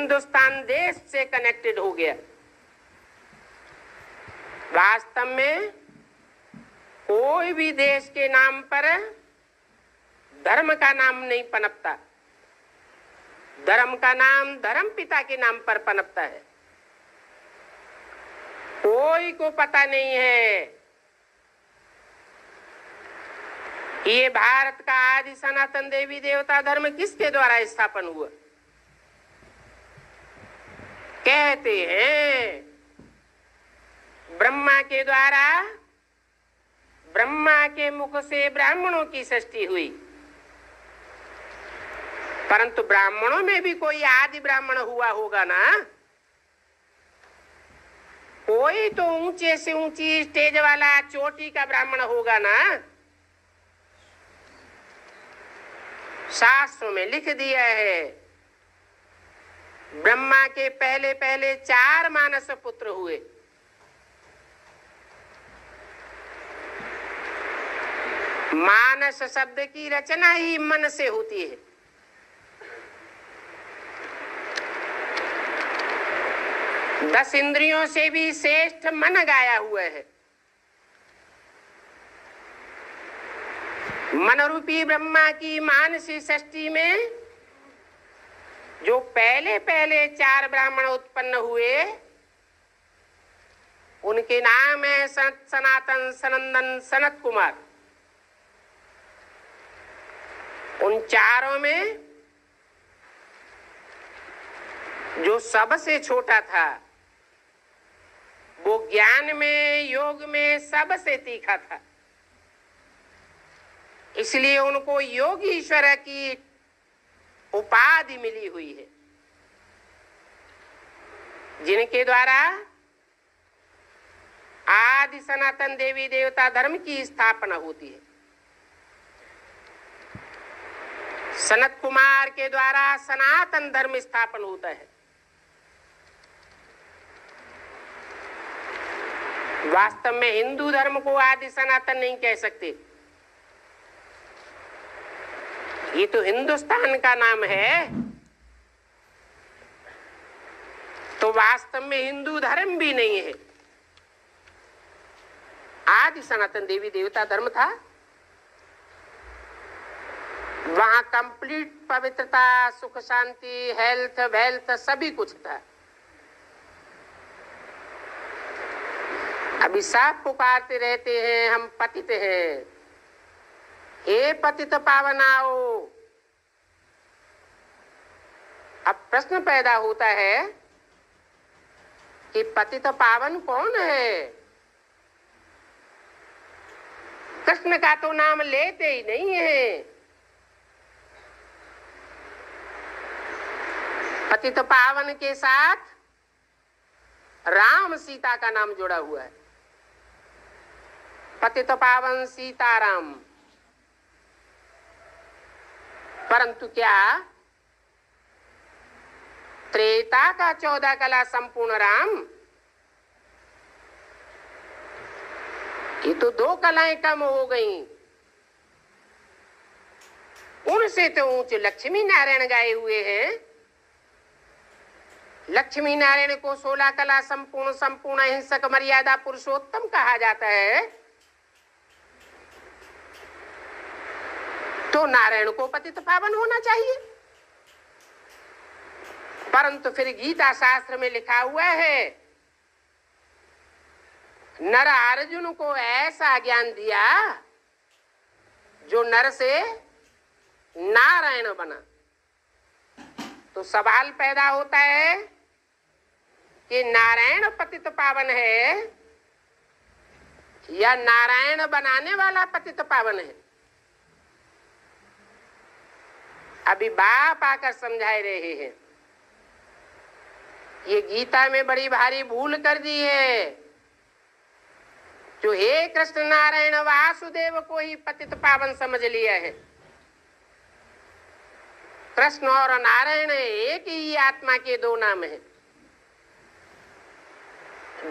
हिंदुस्तान देश से कनेक्टेड हो गया। वास्तव में कोई भी देश के नाम पर धर्म का नाम नहीं पनपता, धर्म का नाम धर्म पिता के नाम पर पनपता है। कोई को पता नहीं है कि ये भारत का आदि सनातन देवी देवता धर्म किसके द्वारा स्थापन हुआ। कहते हैं ब्रह्मा के द्वारा, ब्रह्मा के मुख से ब्राह्मणों की सृष्टि हुई, परंतु ब्राह्मणों में भी कोई आदि ब्राह्मण हुआ होगा ना। कोई तो ऊंचे से ऊंची स्टेज वाला चोटी का ब्राह्मण होगा ना। शास्त्रों में लिख दिया है ब्रह्मा के पहले पहले 4 मानस पुत्र हुए। मानस शब्द की रचना ही मन से होती है। दस इंद्रियों से भी श्रेष्ठ मन गाया हुआ है। मन रूपी ब्रह्मा की मानसी सृष्टि में जो पहले पहले 4 ब्राह्मण उत्पन्न हुए, उनके नाम है सनातन, सनंदन, सनत कुमार। उन चारों में जो सबसे छोटा था वो ज्ञान में, योग में सबसे तीखा था, इसलिए उनको योगीश्वर की उपाधि मिली हुई है, जिनके द्वारा आदि सनातन देवी देवता धर्म की स्थापना होती है। सनत कुमार के द्वारा सनातन धर्म स्थापन होता है। वास्तव में हिंदू धर्म को आदि सनातन नहीं कह सकते, ये तो हिंदुस्तान का नाम है। तो वास्तव में हिंदू धर्म भी नहीं है, आदि सनातन देवी देवता धर्म था। वहां कंप्लीट पवित्रता, सुख शांति, हेल्थ, वेल्थ सभी कुछ था। अभी सब पुकारते रहते हैं हम पतित हैं, हे पतित पावनाओ। अब प्रश्न पैदा होता है कि पतित पावन कौन है? कृष्ण का तो नाम लेते ही नहीं है। पतित पावन के साथ राम सीता का नाम जुड़ा हुआ है। पतित पावन सीताराम। परंतु क्या त्रेता का 14 कला संपूर्ण राम, ये तो 2 कलाएं कम हो गईं। उनसे तो ऊंचे लक्ष्मी नारायण गाए हुए हैं। लक्ष्मी नारायण को 16 कला संपूर्ण, संपूर्ण अहिंसक, मर्यादा पुरुषोत्तम कहा जाता है। तो नारायण को पतित पावन होना चाहिए। परंतु फिर गीता शास्त्र में लिखा हुआ है, नर अर्जुन को ऐसा ज्ञान दिया जो नर से नारायण बना। तो सवाल पैदा होता है कि नारायण पतित पावन है या नारायण बनाने वाला पतित पावन है? अभी बाप आकर समझाए रहे हैं। ये गीता में बड़ी भारी भूल कर दी है, जो हे कृष्ण नारायण वासुदेव को ही पतित पावन समझ लिया है। कृष्ण और नारायण एक ही आत्मा के 2 नाम हैं।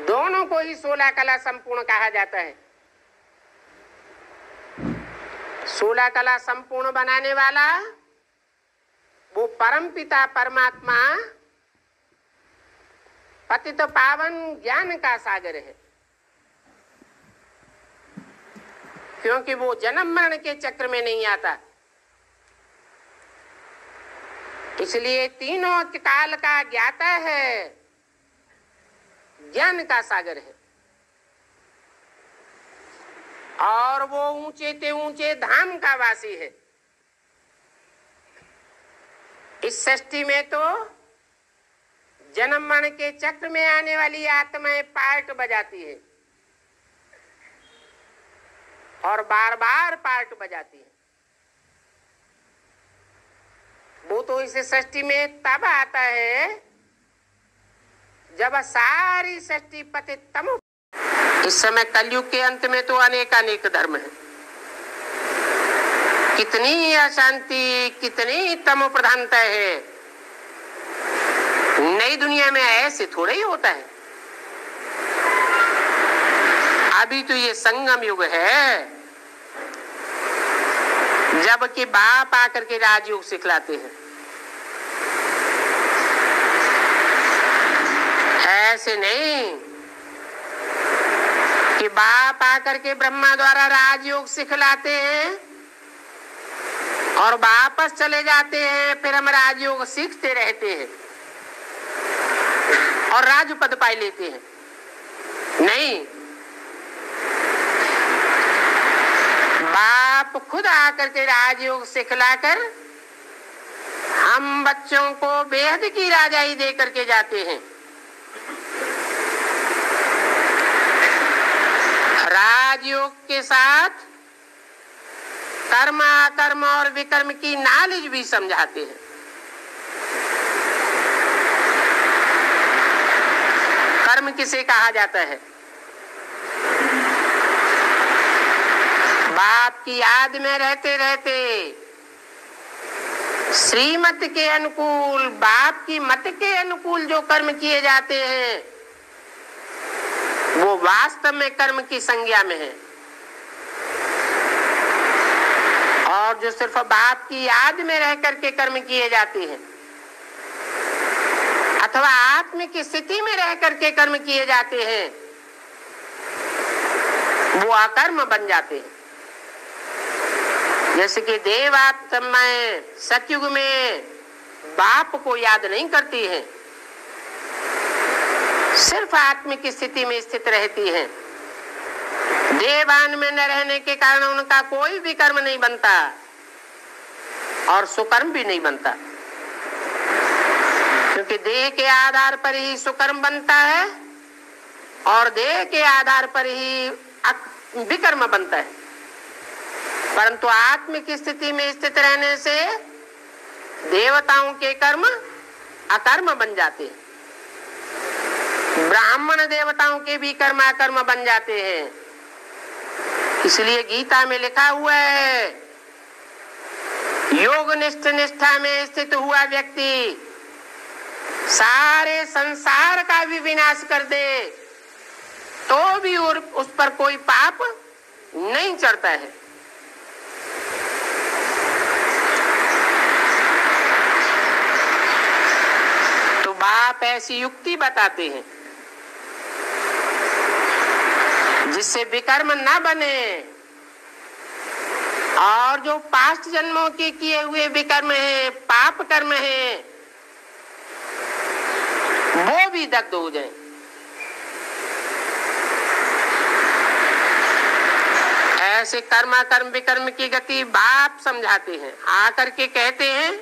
दोनों को ही 16 कला संपूर्ण कहा जाता है। 16 कला संपूर्ण बनाने वाला वो परमपिता परमात्मा पतित पावन ज्ञान का सागर है, क्योंकि वो जन्म मरण के चक्र में नहीं आता। इसलिए तीनों काल का ज्ञाता है, ज्ञान का सागर है। और वो ऊंचे ते ऊंचे धाम का वासी है। इस सृष्टि में तो जन्म मरण के चक्र में आने वाली आत्माएं पार्ट बजाती है और बार बार पार्ट बजाती है। वो तो इस सृष्टि में तब आता है जब सारी सृष्टि पतित तमो। इस समय कलयुग के अंत में तो अनेक धर्म है। कितनी अशांति, कितनी तमो प्रधानता है। नई दुनिया में ऐसे थोड़ा ही होता है। अभी तो ये संगम युग है, जबकि बाप आकर के राजयोग सिखलाते हैं। ऐसे नहीं कि बाप आकर के ब्रह्मा द्वारा राजयोग सिखलाते हैं और वापस चले जाते हैं, फिर हम राजयोग सीखते रहते हैं और राजपद पाई लेते हैं। नहीं, बाप खुद आकर के राजयोग सिखलाकर हम बच्चों को बेहद की राजाई दे करके जाते हैं। राजयोग के साथ कर्म, अकर्म और विकर्म की नॉलेज भी समझाते हैं। कर्म किसे कहा जाता है? बाप की याद में रहते रहते श्रीमत के अनुकूल, बाप की मत के अनुकूल जो कर्म किए जाते हैं वो वास्तव में कर्म की संज्ञा में है। और जो सिर्फ बाप की याद में रह करके कर्म किए जाते हैं अथवा आत्म की स्थिति में रह करके कर्म किए जाते हैं, वो अकर्म बन जाते हैं। जैसे कि देवात्माएं सतयुग में बाप को याद नहीं करती हैं, सिर्फ आत्म की स्थिति में स्थित रहती हैं। देवान में न रहने के कारण उनका कोई भी कर्म नहीं बनता और सुकर्म भी नहीं बनता, क्योंकि देह के आधार पर ही सुकर्म बनता है और देह के आधार पर ही विकर्म बनता है। परंतु आत्म की स्थिति में स्थित रहने से देवताओं के कर्म अकर्म बन जाते हैं, ब्राह्मण देवताओं के भी कर्म अकर्म बन जाते हैं। इसलिए गीता में लिखा हुआ है, योग निष्ठ निष्ठा में स्थित हुआ व्यक्ति सारे संसार का भी विनाश कर दे तो भी उस पर कोई पाप नहीं चढ़ता है। तो बाप ऐसी युक्ति बताते हैं जिससे विकर्म न बने और जो पास्ट जन्मों के किए हुए विकर्म है, पाप कर्म है, वो भी दग्ध हो जाए। ऐसे कर्म कर्म विकर्म की गति बाप समझाते हैं। आकर के कहते हैं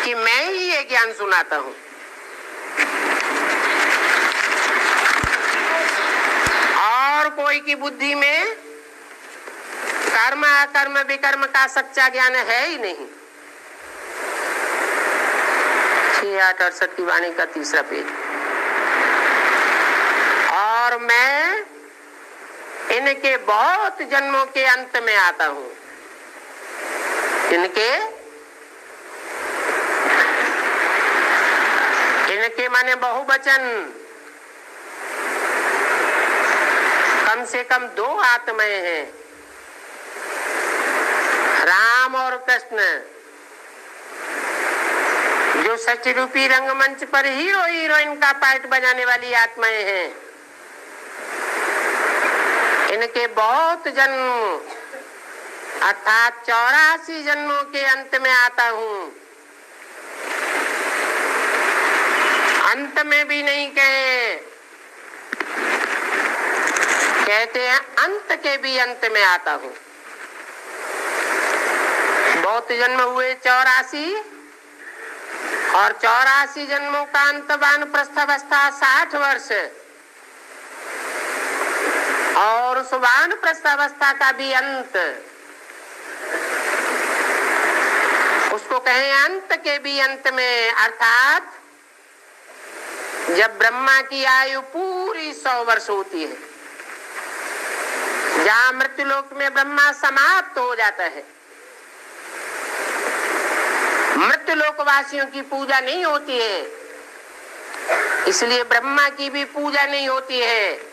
कि मैं ही ये ज्ञान सुनाता हूं। और कोई की बुद्धि में कर्म अकर्म विकर्म का सच्चा ज्ञान है ही नहीं। 6-8-68 की वाणी का 3रा पेज। और मैं इनके बहुत जन्मों के अंत में आता हूं। इनके माने बहुवचन, कम से कम 2 आत्माएं हैं, राम और कृष्ण, जो षष्ठी रूपी रंगमंच पर हीरो हीरोइन का पार्ट बजाने वाली आत्माएं हैं। इनके बहुत जन्म अर्थात 84 जन्मों के अंत में आता हूं। अंत में भी नहीं कहे, कहते हैं अंत के भी अंत में आता हूं। बहुत जन्म हुए 84 और 84 जन्मों का अंत वानप्रस्थावस्था 60 वर्ष और उस वानप्रस्थावस्था का भी अंत, उसको कहें अंत के भी अंत में, अर्थात जब ब्रह्मा की आयु पूरी 100 वर्ष होती है, जहाँ मृत्युलोक में ब्रह्मा समाप्त हो जाता है। मृत्युलोक वासियों की पूजा नहीं होती है, इसलिए ब्रह्मा की भी पूजा नहीं होती है।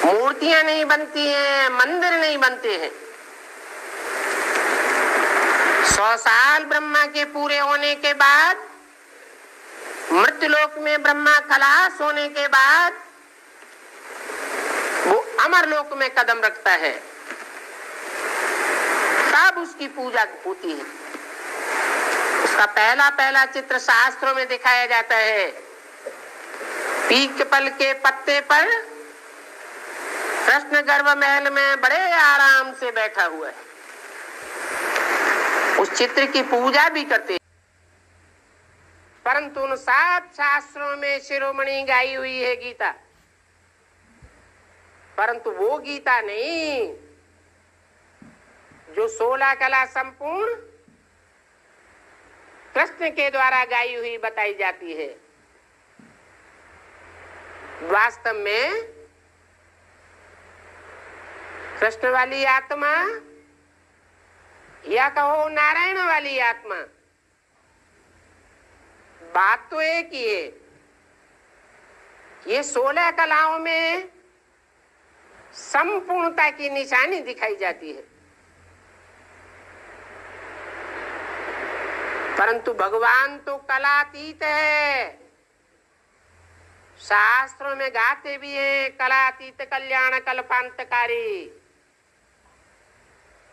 मूर्तियां नहीं बनती हैं, मंदिर नहीं बनते हैं। 100 साल ब्रह्मा के पूरे होने के बाद, मृत्युलोक में ब्रह्मा खलास होने के बाद वो अमरलोक में कदम रखता है, तब उसकी पूजा होती है। उसका पहला चित्र शास्त्रों में दिखाया जाता है। पीपल के पत्ते पर कृष्ण गर्भ महल में बड़े आराम से बैठा हुआ है। उस चित्र की पूजा भी करते हैं, परंतु उन 7 शास्त्रों में शिरोमणि गाई हुई है गीता, परंतु वो गीता नहीं जो 16 कला संपूर्ण कृष्ण के द्वारा गाई हुई बताई जाती है। वास्तव में कृष्ण वाली आत्मा या कहो नारायण वाली आत्मा, बात तो एक ही है। ये 16 कलाओं में संपूर्णता की निशानी दिखाई जाती है, परंतु भगवान तो कलातीत है। शास्त्रों में गाते भी हैं कलातीत कल्याण कल्पांतकारी।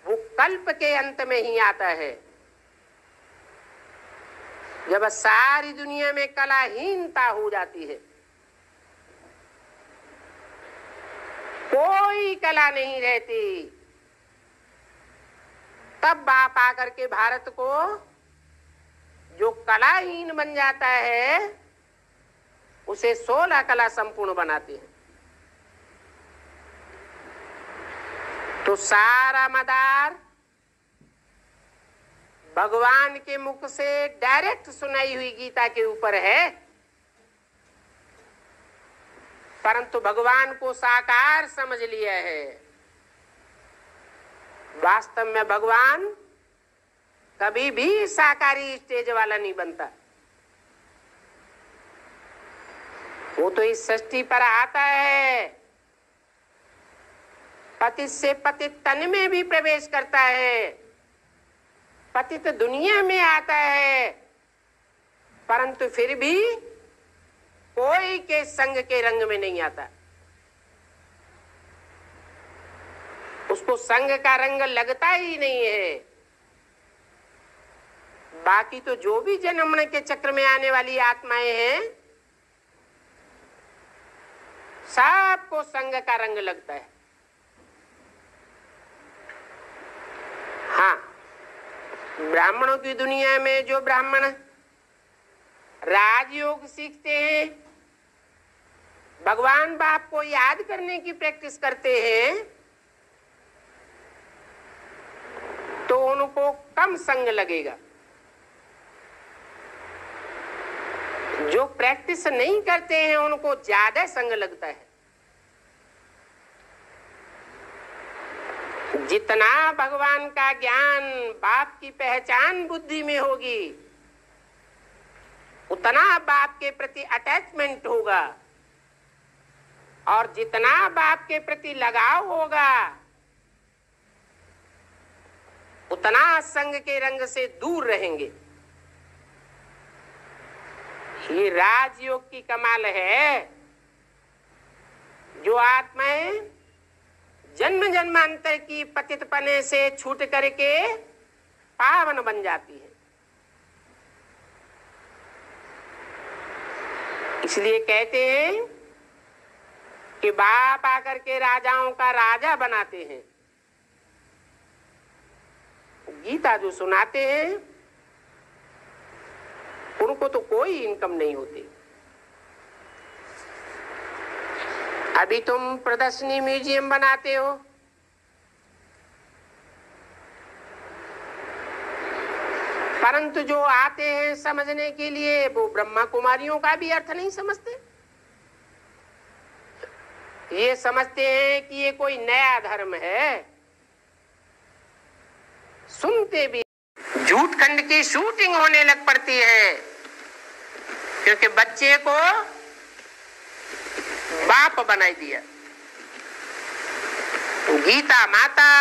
वो कल्प के अंत में ही आता है, जब सारी दुनिया में कलाहीनता हो जाती है, कोई कला नहीं रहती, तब बाप आकर के भारत को जो कलाहीन बन जाता है उसे 16 कला संपूर्ण बनाते हैं। तो सारा मदार भगवान के मुख से डायरेक्ट सुनाई हुई गीता के ऊपर है, परंतु भगवान को साकार समझ लिया है। वास्तव में भगवान कभी भी साकारी स्टेज वाला नहीं बनता। वो तो इस सृष्टि पर आता है, पतित से पतित तन में भी प्रवेश करता है, पतित दुनिया में आता है, परंतु फिर भी कोई के संग के रंग में नहीं आता। उसको संग का रंग लगता ही नहीं है। बाकी तो जो भी जन्म के चक्र में आने वाली आत्माएं हैं, सबको संग का रंग लगता है। हाँ, ब्राह्मणों की दुनिया में जो ब्राह्मण राजयोग सीखते हैं, भगवान बाप को याद करने की प्रैक्टिस करते हैं, तो उनको कम संग लगेगा। जो प्रैक्टिस नहीं करते हैं उनको ज्यादा संग लगता है। जितना भगवान का ज्ञान बाप की पहचान बुद्धि में होगी, उतना बाप के प्रति अटैचमेंट होगा, और जितना बाप के प्रति लगाव होगा, उतना संग के रंग से दूर रहेंगे। ये राजयोग की कमाल है। जो आत्माएं जन्म जन्मांतर की पतितपने से छूट करके पावन बन जाती है। इसलिए कहते हैं कि बाप आकर के राजाओं का राजा बनाते हैं। गीता जो सुनाते हैं उनको तो कोई इनकम नहीं होती। अभी तुम प्रदर्शनी म्यूजियम बनाते हो, परंतु जो आते हैं समझने के लिए वो ब्रह्मा कुमारियों का भी अर्थ नहीं समझते। ये समझते हैं कि ये कोई नया धर्म है। सुनते भी झूठ खंड की शूटिंग होने लग पड़ती है, क्योंकि बच्चे को बाप बनाई दिया। गीता माता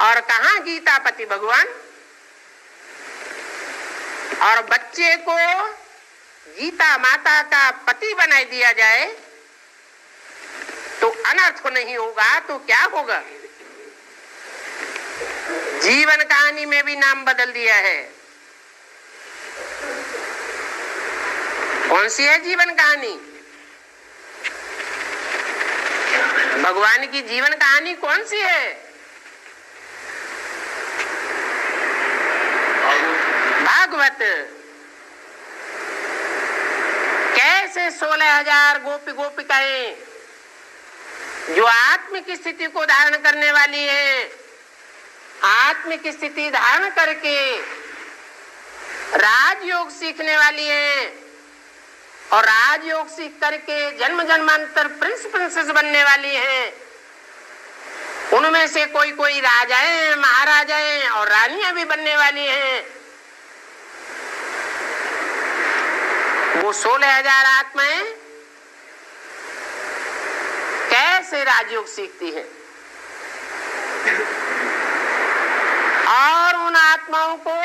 और कहां गीता पति भगवान, और बच्चे को गीता माता का पति बनाई दिया जाए तो अनर्थ नहीं होगा तो क्या होगा। जीवन कहानी में भी नाम बदल दिया है। कौन सी है जीवन कहानी? भगवान की जीवन कहानी कौन सी है? भागवत। कैसे 16,000 गोपी गोपिकाएं जो आत्मिक स्थिति को धारण करने वाली हैं, आत्मिक स्थिति धारण करके राजयोग सीखने वाली हैं और राजयोग सीख करके जन्म जन्मांतर प्रिंस प्रिंसेस बनने वाली हैं। उनमें से कोई कोई राजाएं, महाराजाएं और रानियां भी बनने वाली हैं। वो 16,000 आत्माएं कैसे राजयोग सीखती हैं और उन आत्माओं को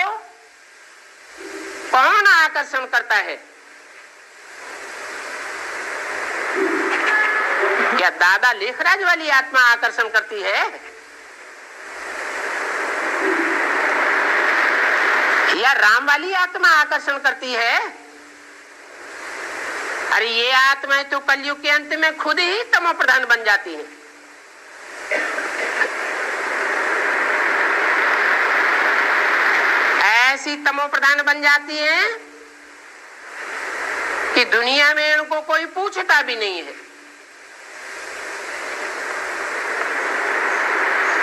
कौन आकर्षण करता है? क्या दादा लेखराज वाली आत्मा आकर्षण करती है या राम वाली आत्मा आकर्षण करती है? अरे ये आत्माएं तो कलयुग के अंत में खुद ही तमो प्रधान बन जाती हैं। ऐसी तमो प्रधान बन जाती हैं कि दुनिया में इनको कोई पूछता भी नहीं है,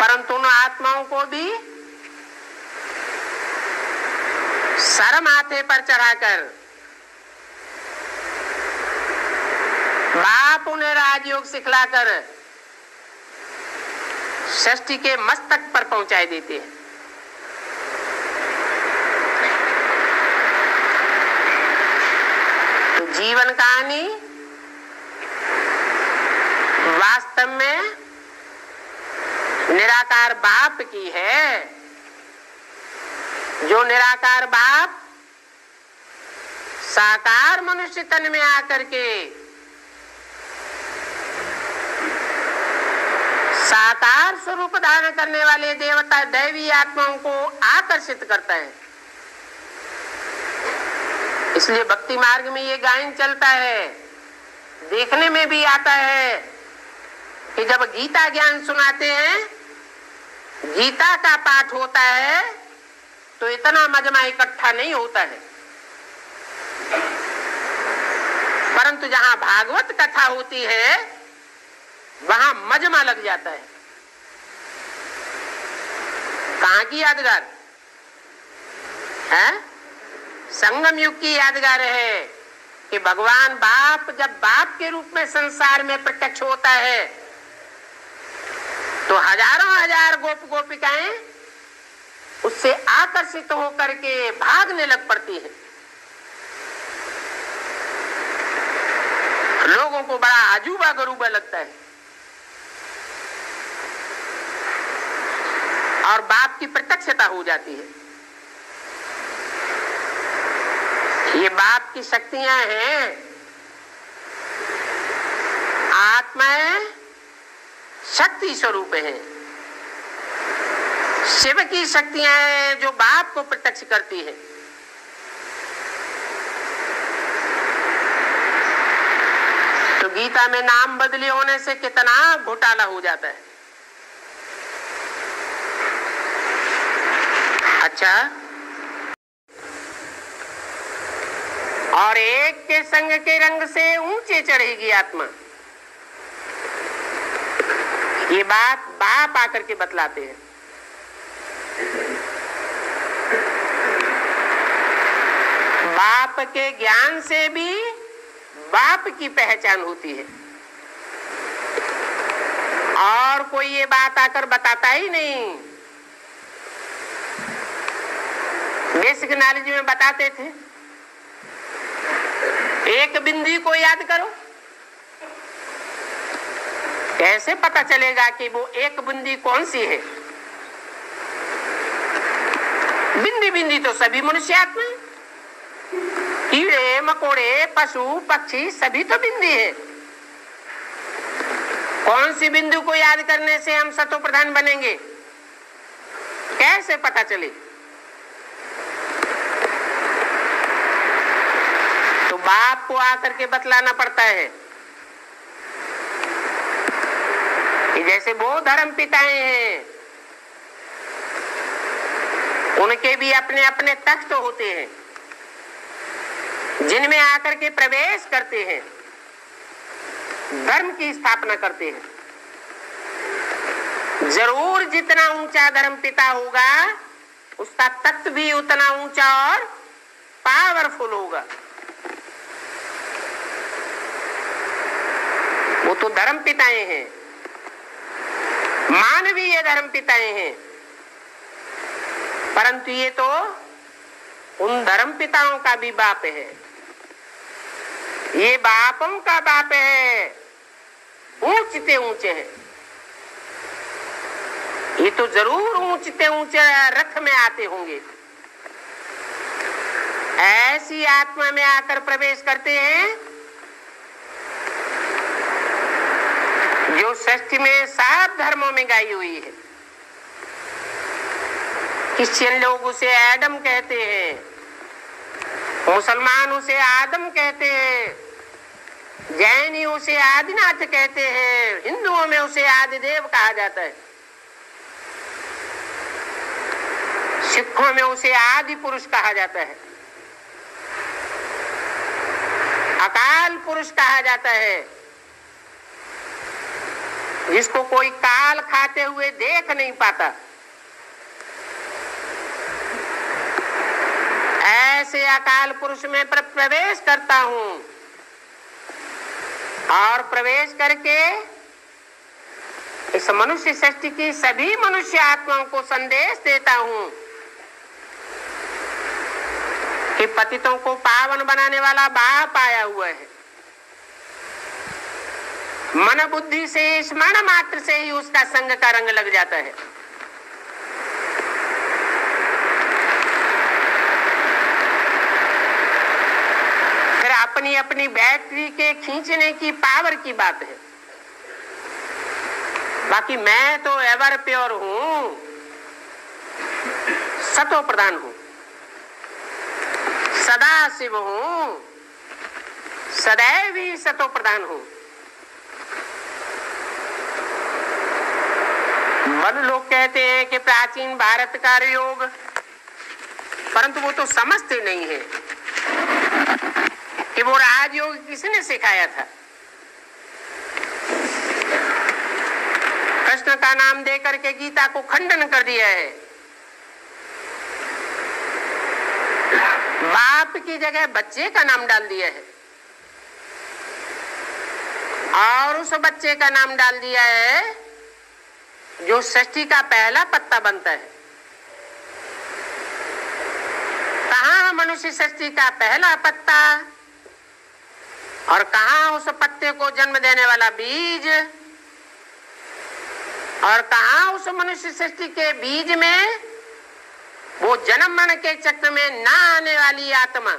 परंतु उन आत्माओं को भी सर माथे पर चढ़ाकर बाप उन्हें राजयोग सिखलाकर सृष्टि के मस्तक पर पहुंचाए देते हैं। तो जीवन कहानी वास्तव में निराकार बाप की है। जो निराकार बाप साकार मनुष्य तन में आकर के साकार स्वरूप धारण करने वाले देवता दैवी आत्माओं को आकर्षित करता है। इसलिए भक्ति मार्ग में ये गायन चलता है, देखने में भी आता है कि जब गीता ज्ञान सुनाते हैं, गीता का पाठ होता है तो इतना मजमा इकट्ठा नहीं होता है, परंतु जहां भागवत कथा होती है वहां मजमा लग जाता है। कहां की यादगार है? संगम युग की यादगार है कि भगवान बाप जब बाप के रूप में संसार में प्रत्यक्ष होता है तो हजारों हजार गोप गोपिकाएं उससे आकर्षित होकर के भागने लग पड़ती हैं। लोगों को बड़ा अजूबा गरूबा लगता है और बाप की प्रत्यक्षता हो जाती है। ये बाप की शक्तियां हैं। आत्मा शक्ति स्वरूप है। शिव की शक्तियां हैं जो बाप को प्रत्यक्ष करती है। तो गीता में नाम बदली होने से कितना घोटाला हो जाता है। अच्छा, और एक के संग के रंग से ऊंचे चढ़ेगी आत्मा, ये बात बाप आकर के बतलाते हैं। बाप के ज्ञान से भी बाप की पहचान होती है, और कोई ये बात आकर बताता ही नहीं। बेसिक नॉलेज में बताते थे, एक बिंदी को याद करो। कैसे पता चलेगा कि वो एक बिंदी कौन सी है? बिंदी बिंदी तो सभी मनुष्य आत्मा, कीड़े मकोड़े पशु पक्षी सभी तो बिंदी है। कौन सी बिंदु को याद करने से हम सतो प्रधान बनेंगे? कैसे पता चले? तो बाप को आकर के बतलाना पड़ता है कि जैसे वो धर्म पिताएं हैं, उनके भी अपने अपने तख्त होते हैं जिनमें आकर के प्रवेश करते हैं, धर्म की स्थापना करते हैं। जरूर जितना ऊंचा धर्म पिता होगा उसका तख्त भी उतना ऊंचा और पावरफुल होगा। वो तो धर्म पिताएं हैं, मानवीय धर्म पिताएं हैं, परंतु ये तो उन धर्म पिताओं का भी बाप है। ये बापों का बाप है, ऊंचते ऊंचे हैं। ये तो जरूर ऊंचते ऊंचे रथ में आते होंगे। ऐसी आत्मा में आकर प्रवेश करते हैं जो सृष्टि में सब धर्मों में गाई हुई है। क्रिश्चियन लोग उसे एडम कहते हैं, मुसलमान उसे आदम कहते हैं, जैनी उसे आदिनाथ कहते हैं, हिंदुओं में उसे आदिदेव कहा जाता है, सिखों में उसे आदि पुरुष कहा जाता है, अकाल पुरुष कहा जाता है, जिसको कोई काल खाते हुए देख नहीं पाता। ऐसे अकाल पुरुष में प्रवेश करता हूं और प्रवेश करके इस मनुष्य सृष्टि की सभी मनुष्य आत्माओं को संदेश देता हूं कि पतितों को पावन बनाने वाला बाप आया हुआ है। मन बुद्धि से स्मरण मात्र से ही उसका संग का रंग लग जाता है। फिर अपनी अपनी बैटरी के खींचने की पावर की बात है। बाकी मैं तो एवर प्योर हूं, सतो प्रधान हूं, सदा शिव हूं, सदैव ही सतो प्रधान हूं। बल लोग कहते हैं कि प्राचीन भारत का योग, परंतु वो तो समझते नहीं है कि वो राजयोग किसने सिखाया था। कृष्ण का नाम देकर के गीता को खंडन कर दिया है। बाप की जगह बच्चे का नाम डाल दिया है और उस बच्चे का नाम डाल दिया है जो सृष्टि का पहला पत्ता बनता है। कहाँ मनुष्य सृष्टि का पहला पत्ता और कहाँ उस पत्ते को जन्म देने वाला बीज, और कहाँ उस मनुष्य सृष्टि के बीज में वो जन्म मरण के चक्र में ना आने वाली आत्मा,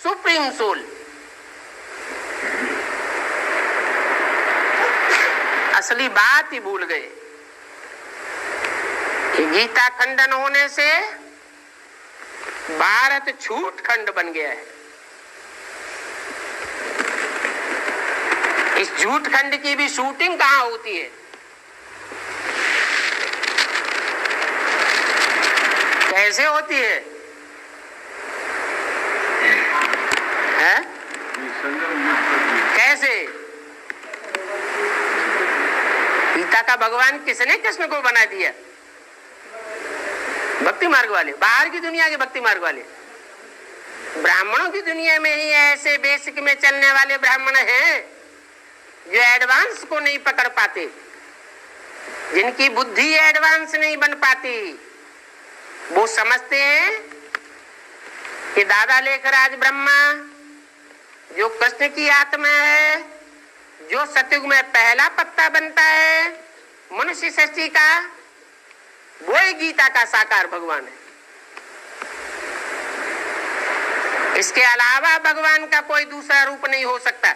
सुप्रीम सोल। असली बात ही भूल गए कि गीता खंडन होने से भारत झूठ खंड बन गया है। इस झूठ खंड की भी शूटिंग कहां होती है? कैसे होती है? हैं? कैसे? गीता का भगवान किसने कृष्ण को बना दिया? भक्ति मार्ग वाले, बाहर की दुनिया के भक्ति मार्ग वाले। ब्राह्मणों की दुनिया में ही ऐसे बेसिक में चलने वाले ब्राह्मण हैं जो एडवांस को नहीं पकड़ पाते, जिनकी बुद्धि एडवांस नहीं बन पाती। वो समझते हैं कि दादा लेखराज ब्रह्मा जो कृष्ण की आत्मा है, जो सतयुग में पहला पत्ता बनता है मनुष्य सृष्टि का, वो ही गीता का साकार भगवान है। इसके अलावा भगवान का कोई दूसरा रूप नहीं हो सकता।